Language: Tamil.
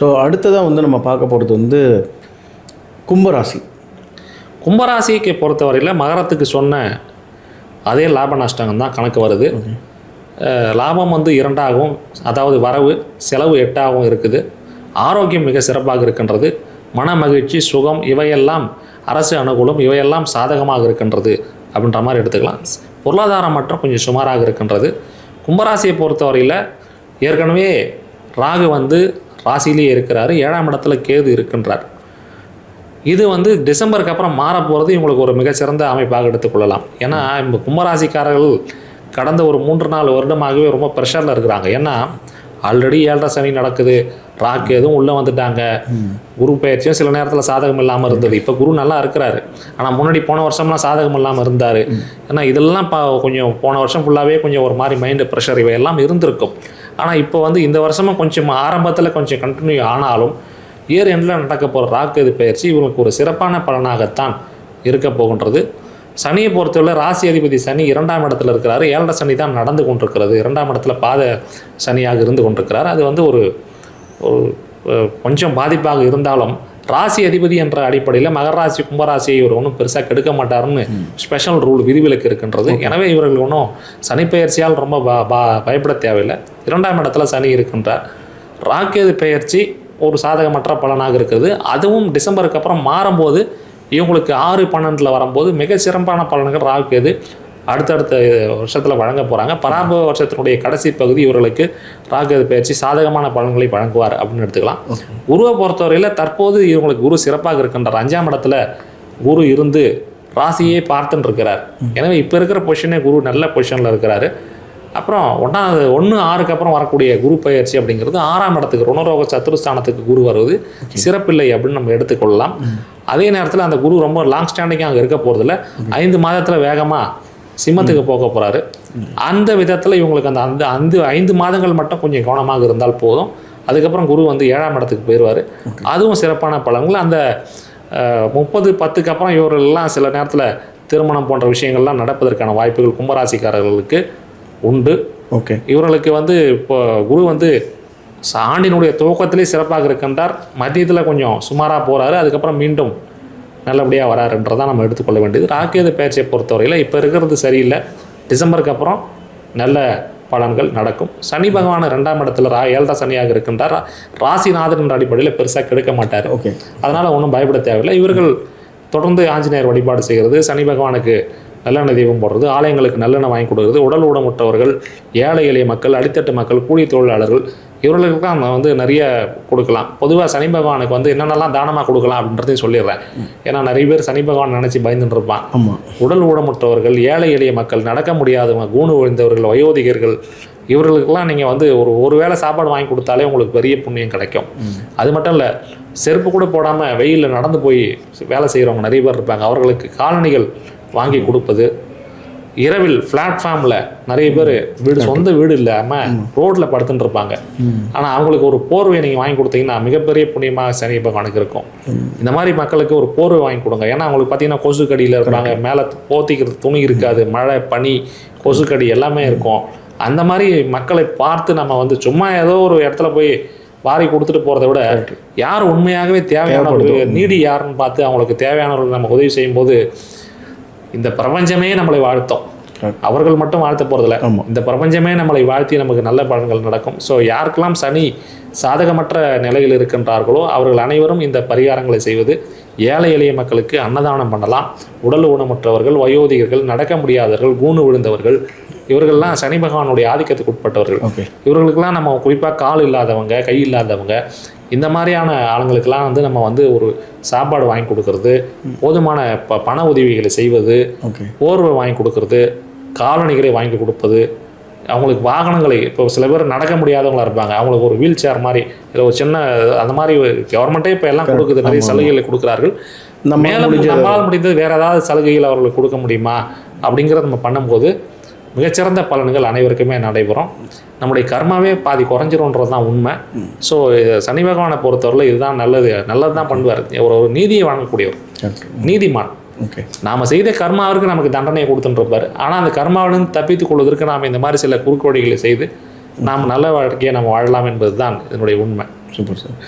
ஸோ அடுத்ததாக வந்து நம்ம பார்க்க போகிறது வந்து கும்பராசி. கும்பராசிக்கு பொறுத்தவரையில் மகரத்துக்கு சொன்ன அதே லாப நஷ்டங்கள் தான் கணக்கு வருது. லாபம் வந்து 2ஆகவும், அதாவது வரவு செலவு 8ஆகவும் இருக்குது. ஆரோக்கியம் மிக சிறப்பாக இருக்கின்றது. மன மகிழ்ச்சி, சுகம் இவையெல்லாம் அரசு அனுகூலம் இவையெல்லாம் சாதகமாக இருக்கின்றது அப்படின்ற மாதிரி எடுத்துக்கலாம். பொருளாதாரம் மற்றும் கொஞ்சம் சுமாராக இருக்கின்றது. கும்பராசியை பொறுத்தவரையில் ஏற்கனவே ராகு வந்து ராசியிலேயே இருக்கிறாரு, 7ஆம் இடத்துல கேது இருக்கின்றார். இது வந்து டிசம்பருக்கு அப்புறம் மாறப்போகிறது இவங்களுக்கு ஒரு மிகச்சிறந்த அமைப்பாக எடுத்துக்கொள்ளலாம். ஏன்னா இந்த கும்பராசிக்காரர்கள் கடந்த ஒரு 3-4 வருடமாகவே ரொம்ப ப்ரெஷரில் இருக்கிறாங்க. ஏன்னா ஆல்ரெடி 7.5 சனி நடக்குது, ராகு எதுவும் உள்ளே வந்துட்டாங்க, குரு பயிற்சியும் சில நேரத்தில் சாதகம் இல்லாமல் இருந்தது. இப்போ குரு நல்லா இருக்கிறாரு, ஆனால் முன்னாடி போன வருஷம்லாம் சாதகம் இல்லாமல் இருந்தார். ஏன்னா இதெல்லாம் கொஞ்சம் போன வருஷம் ஃபுல்லாகவே கொஞ்சம் ஒரு மாதிரி மைண்டு ப்ரெஷர் இவையெல்லாம் இருந்திருக்கும். ஆனால் இப்போ வந்து இந்த வருஷமும் கொஞ்சம் ஆரம்பத்தில் கொஞ்சம் கண்டினியூ ஆனாலும் இயர் எண்டில் நடக்க போகிற ராகு பயிற்சி இவங்களுக்கு ஒரு சிறப்பான பலனாகத்தான் இருக்க போகின்றது. சனியை பொறுத்தவரை ராசி அதிபதி சனி 2ஆம் இடத்துல இருக்கிறாரு. 7.5 சனி தான் நடந்து கொண்டிருக்கிறது. 2ஆம் இடத்துல பாத சனியாக இருந்து கொண்டிருக்கிறார். அது வந்து ஒரு கொஞ்சம் பாதிப்பாக இருந்தாலும் ராசி அதிபதி என்ற அடிப்படையில் மகர ராசி கும்பராசியை இவர் ஒன்றும் பெருசாக கெடுக்க மாட்டாருன்னு ஸ்பெஷல் ரூல் விதிவிலக்கு இருக்கின்றது. எனவே இவர்கள் ஒன்றும் சனி பயிற்சியால் ரொம்ப பயப்பட தேவையில்லை. 2ஆம் இடத்துல சனி இருக்கின்றார். ராகு பயிற்சி ஒரு சாதகமற்ற பலனாக இருக்குது. அதுவும் டிசம்பருக்கு அப்புறம் மாறும்போது இவங்களுக்கு 6-12 வரும்போது மிக சிறப்பான பலன்கள் ராகு அடுத்தடுத்த வருஷத்தில் வழங்க போகிறாங்க. பராபவ வருஷத்தினுடைய கடைசி பகுதி இவர்களுக்கு ராகு பயிற்சி சாதகமான பலன்களை வழங்குவார் அப்படின்னு எடுத்துக்கலாம். குருவை பொறுத்தவரையில் தற்போது இவங்களுக்கு குரு சிறப்பாக இருக்கின்றார். 5ஆம் இடத்துல குரு இருந்து ராசியே பார்த்துன்னு இருக்கிறார். எனவே இப்போ இருக்கிற பொசிஷனே குரு நல்ல பொசிஷனில் இருக்கிறாரு. அப்புறம் 1-6க்கு அப்புறம் வரக்கூடிய குரு பயிற்சி அப்படிங்கிறது 6ஆம் இடத்துக்கு ருணரோக சத்துருஸ்தானத்துக்கு குரு வருவது சிறப்பில்லை அப்படின்னு நம்ம எடுத்துக்கொள்ளலாம். அதே நேரத்தில் அந்த குரு ரொம்ப லாங் ஸ்டாண்டிங்காக அங்கே இருக்க போகிறதில்ல, 5 மாதத்தில் வேகமாக சிம்மத்துக்கு போக போகிறாரு. அந்த விதத்தில் இவங்களுக்கு அந்த 5 மாதங்கள் மட்டும் கொஞ்சம் கவனமாக இருந்தால் போதும். அதுக்கப்புறம் குரு வந்து 7ஆம் இடத்துக்கு போயிடுவார். அதுவும் சிறப்பான பலன்கள். அந்த 30-10க்கு அப்புறம் இவர்களெல்லாம் சில நேரத்தில் திருமணம் போன்ற விஷயங்கள்லாம் நடப்பதற்கான வாய்ப்புகள் கும்பராசிக்காரர்களுக்கு உண்டு. இவர்களுக்கு வந்து இப்போ குரு வந்து ஆண்டினுடைய துவக்கத்திலே சிறப்பாக இருக்கின்றார். மத்தியத்தில் கொஞ்சம் சுமாராக போகிறாரு, அதுக்கப்புறம் மீண்டும் நல்லபடியாக வராருன்றதான் நம்ம எடுத்துக்கொள்ள வேண்டியது. ராகு பயிற்சியை பொறுத்தவரையில் இப்போ இருக்கிறது சரியில்லை. டிசம்பருக்கு அப்புறம் நல்ல பலன்கள் நடக்கும். சனி பகவான் 2ஆம் இடத்துல 7.5 சனியாக இருக்கின்றார். ராசிநாதன் என்ற அடிப்படையில் பெருசாக கெடுக்க மாட்டார். அதனால் ஒன்றும் பயப்பட தேவையில்லை. இவர்கள் தொடர்ந்து ஆஞ்சநேயர் வழிபாடு செய்கிறது, சனி பகவானுக்கு நல்லெண்ணெய் தீபம் போடுறது, ஆலயங்களுக்கு நல்லெண்ணெய் வாங்கி கொடுக்குறது, உடல் ஊனமுற்றவர்கள், ஏழை எளிய மக்கள், அடித்தட்டு மக்கள், கூலி தொழிலாளர்கள் இவர்களுக்கு நம்ம வந்து நிறைய கொடுக்கலாம். பொதுவாக சனி பகவானுக்கு வந்து என்னென்னலாம் தானமாக கொடுக்கலாம் அப்படின்றதையும் சொல்லிடுறேன். ஏன்னா நிறைய பேர் சனி பகவான் நினச்சி பயந்துட்டு இருப்பான். உடல் ஊனமுற்றவர்கள், ஏழை எளிய மக்கள், நடக்க முடியாதவங்க, கூணு விழுந்தவர்கள், வயோதிகர்கள் இவர்களுக்கெல்லாம் நீங்கள் வந்து ஒரு வேளை சாப்பாடு வாங்கி கொடுத்தாலே உங்களுக்கு பெரிய புண்ணியம் கிடைக்கும். அது மட்டும் இல்லை, செருப்பு கூட போடாமல் வெயிலில் நடந்து போய் வேலை செய்கிறவங்க நிறைய பேர் இருப்பாங்க. அவர்களுக்கு காலணிகள் வாங்கி கொடுப்பது, இரவில் பிளாட்ஃபார்மில் நிறைய பேர் சொந்த வீடு இல்லாமல் ரோட்டில் படுத்துட்டு இருப்பாங்க. ஆனால் அவங்களுக்கு ஒரு போர்வை நீங்கள் வாங்கி கொடுத்தீங்கன்னா மிகப்பெரிய புண்ணியமாக சனி பகவானுக்கு இருக்கும். இந்த மாதிரி மக்களுக்கு ஒரு போர்வை வாங்கி கொடுங்க. ஏன்னா அவங்களுக்கு பார்த்தீங்கன்னா கொசுக்கடியில் இருப்பாங்க, மேலே போத்திக்கிறது துணி இருக்காது, மழை பனி கொசுக்கடி எல்லாமே இருக்கும். அந்த மாதிரி மக்களை பார்த்து நம்ம வந்து சும்மா ஏதோ ஒரு இடத்துல போய் வாரி கொடுத்துட்டு போகிறத விட யார் உண்மையாகவே தேவையானவர்கள் நீடி யாருன்னு பார்த்து அவங்களுக்கு தேவையானவர்கள் நம்ம உதவி செய்யும்போது இந்த பிரபஞ்சமே நம்மளை வாழ்த்தும். அவர்கள் மட்டும் வாழ்த்த போகிறதில்ல, இந்த பிரபஞ்சமே நம்மளை வாழ்த்தி நமக்கு நல்ல பலன்கள் நடக்கும். ஸோ யாருக்கெல்லாம் சனி சாதகமற்ற நிலையில் இருக்கின்றார்களோ அவர்கள் அனைவரும் இந்த பரிகாரங்களை செய்வது, ஏழை எளிய மக்களுக்கு அன்னதானம் பண்ணலாம். உடல் ஊனமுற்றவர்கள், வயோதிகர்கள், நடக்க முடியாதவர்கள், கூணு விழுந்தவர்கள் இவர்கள்லாம் சனி பகவானுடைய ஆதிக்கத்துக்கு உட்பட்டவர்கள். இவர்களுக்கெல்லாம் நம்ம குறிப்பாக கால் இல்லாதவங்க, கை இல்லாதவங்க, இந்த மாதிரியான ஆளுங்களுக்கெல்லாம் வந்து நம்ம வந்து ஒரு சாப்பாடு வாங்கி கொடுக்கறது, போதுமான பண உதவிகளை செய்வது, போர்வை வாங்கி கொடுக்கறது, காலணிகளை வாங்கி கொடுப்பது, அவங்களுக்கு வாகனங்களை, இப்போ சில பேர் நடக்க முடியாதவங்களா இருப்பாங்க, அவங்களுக்கு ஒரு வீல் சேர் மாதிரி இல்லை ஒரு சின்ன அந்த மாதிரி கவர்மெண்ட்டே இப்போ எல்லாம் கொடுக்குது, நிறைய சலுகைகளை கொடுக்குறார்கள். மேலும் நம்மளால் முடிந்தது வேறு ஏதாவது சலுகைகள் அவர்களுக்கு கொடுக்க முடியுமா அப்படிங்கிறத நம்ம பண்ணும்போது மிகச்சிறந்த பலன்கள் அனைவருக்குமே நடைபெறும். நம்முடைய கர்மாவே பாதி குறைஞ்சிரும்ன்றது தான் உண்மை. ஸோ சனி பகவானை பொறுத்தவரையில் இதுதான் நல்லது தான் பண்ணுவார். ஒரு நீதியை வழங்கக்கூடியவர், நீதிமான். நாம் செய்த கர்மாவிற்கு நமக்கு தண்டனையை கொடுத்துட்டுருப்பார். ஆனால் அந்த கர்மாவிலிருந்து தப்பித்துக் கொள்வதற்கு நாம் இந்த மாதிரி சில குறுக்கோடிகளை செய்து நாம் நல்ல வாழ்க்கையை நம்ம வாழலாம் என்பது தான் இதனுடைய உண்மை. Super sir.